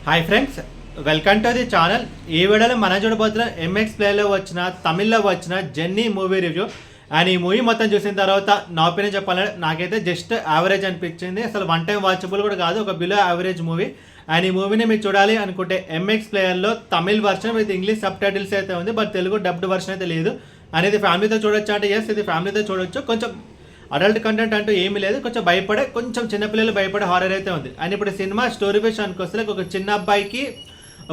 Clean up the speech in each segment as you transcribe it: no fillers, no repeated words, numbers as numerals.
Hi friends, welcome to the channel. ఈ వీడియోలో మనం చూడబోతున్న ఎంఎక్స్ ప్లేలో వచ్చిన తమిళ్లో వచ్చిన జెన్నీ మూవీ రివ్యూ. అండ్ ఈ మూవీ మొత్తం చూసిన తర్వాత నా ఒపీనియన్ చెప్పాలంటే నాకైతే జస్ట్ యావరేజ్ అనిపించింది. అసలు వన్ టైం వాచబుల్ కూడా కాదు, ఒక బిలో యావరేజ్ మూవీ. అండ్ ఈ మూవీని మీరు చూడాలి అనుకుంటే ఎంఎక్స్ ప్లేయర్లో Tamil version with English subtitles అయితే ఉంది, బట్ తెలుగు డబ్డ్ వర్షన్ అయితే లేదు. అనేది ఫ్యామిలీతో చూడొచ్చు అంటే ఎస్, ఇది ఫ్యామిలీతో చూడొచ్చు. కొంచెం అడల్ట్ కంటెంట్ అంటూ ఏమీ లేదు, కొంచెం భయపడే, కొంచెం చిన్నపిల్లలు భయపడే హారర్ అయితే ఉంది. అండ్ ఇప్పుడు సినిమా స్టోరీ విషయానికి వస్తే ఒక చిన్న అబ్బాయికి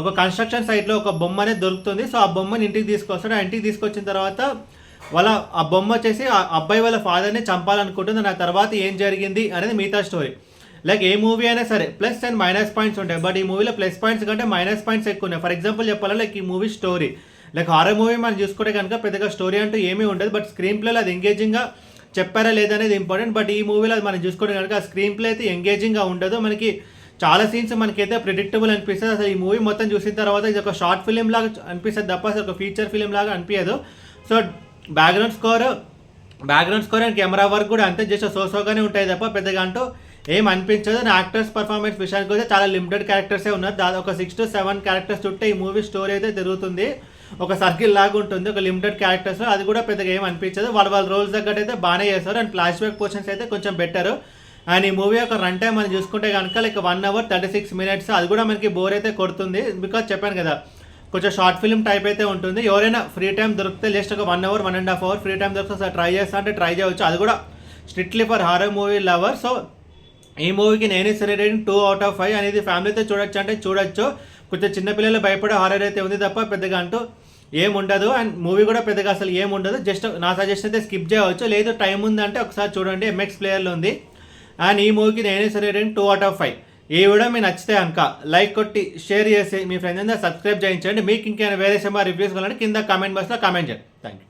ఒక కన్స్ట్రక్షన్ సైట్లో ఒక బొమ్మ అనేది దొరుకుతుంది. సో ఆ బొమ్మని ఇంటికి తీసుకొస్తాడు. ఆ ఇంటికి తీసుకొచ్చిన తర్వాత ఆ బొమ్మ వచ్చేసి ఆ అబ్బాయి వాళ్ళ ఫాదర్ని చంపాలనుకుంటుంది. ఆ తర్వాత ఏం జరిగింది అనేది మిగతా స్టోరీ. లైక్ ఏ మూవీ అయినా సరే ప్లస్ అండ్ మైనస్ పాయింట్స్ ఉంటాయి, బట్ ఈ మూవీలో ప్లస్ పాయింట్స్ కంటే మైనస్ పాయింట్స్ ఎక్కువ ఉన్నాయి. ఫర్ ఎగ్జాంపుల్ చెప్పాలి, లైక్ ఈ movie story, like horror movie మనం చూసుకుంటే కనుక పెద్దగా స్టోరీ అంటూ ఏమీ ఉండదు, బట్ స్క్రీన్ ప్లేలో అది ఎంగేజింగ్గా చెప్పారా లేదనేది ఇంపార్టెంట్. బట్ ఈ మూవీలో మనం చూసుకుంటే కనుక ఆ స్క్రీన్ ప్లే అయితే ఎంగేజింగ్గా ఉండదు. మనకి చాలా సీన్స్ మనకైతే ప్రిడిక్టబుల్ అనిపిస్తుంది. అసలు ఈ మూవీ మొత్తం చూసిన తర్వాత ఇది ఒక షార్ట్ ఫిలిం లాగా అనిపిస్తుంది తప్ప అసలు ఒక ఫీచర్ ఫిలిం లాగా అనిపించదు. So background score and camera work కూడా అంతే జస్ట్ సోగానే ఉంటాయి తప్ప పెద్దగా అంటూ ఏం అనిపించదు. యాక్టర్స్ పర్ఫార్మెన్స్ విషయానికి వస్తే చాలా లిమిటెడ్ క్యారెక్టర్సే ఉన్నారు. దాదాపు ఒక 6 to 7 క్యారెక్టర్స్ చుట్టే ఈ మూవీ స్టోరీ అయితే తిరుగుతుంది. ఒక సర్కిల్ లాగా ఉంటుంది, ఒక లిమిటెడ్ క్యారెక్టర్స్. అది కూడా పెద్దగా ఏం అనిపించదు. వాళ్ళ రోల్స్ తగ్గట్టు అయితే బాగానే చేస్తారు. అండ్ ఫ్లాష్ బ్యాక్ పోర్షన్స్ అయితే కొంచెం బెటర్. అండ్ ఈ మూవీ యొక్క రన్ టైం మనం చూసుకుంటే కనుక లైక్ 1 hour 36 minutes. అది కూడా మనకి బోర్ అయితే కొడుతుంది, బికాజ్ చెప్పాను కదా కొంచెం షార్ట్ ఫిల్మ్ టైప్ అయితే ఉంటుంది. ఎవరైనా ఫ్రీ టైం దొరికితే జస్ట్ ఒక 1 hour 1.5 hour ఫ్రీ టైం దొరికితే ట్రై చేస్తా అంటే ట్రై చేయవచ్చు. అది కూడా strictly for horror movie lover. So ఈ మూవీకి నేను ఇచ్చే రేటింగ్ 2 out of 5. అనేది ఫ్యామిలీతో చూడొచ్చు అంటే చూడొచ్చు. కొంచెం చిన్నపిల్లలు భయపడే హారర్ అయితే ఉంది తప్ప పెద్దగా అంటూ ఏముండదు. అండ్ మూవీ కూడా పెద్దగా అసలు ఏముండదు. జస్ట్ నా సజెషన్ అయితే స్కిప్ చేయవచ్చు. లేదు టైం ఉందంటే ఒకసారి చూడండి, ఎంఎక్స్ ప్లేయర్లో ఉంది. అండ్ ఈ మూవీకి నేను ఇచ్చే రేటింగ్ 2 out of 5. ఈ వీడియో మీకు నచ్చితే కనుక లైక్ కొట్టి షేర్ చేసి మీ ఫ్రెండ్స్ అందరూ సబ్స్క్రైబ్ చేయించండి. మీకు ఇంకేమైనా వేరే సినిమా రివ్యూస్ కావాలంటే కింద కామెంట్ బాక్స్లో కామెంట్ చేయండి. Thank you.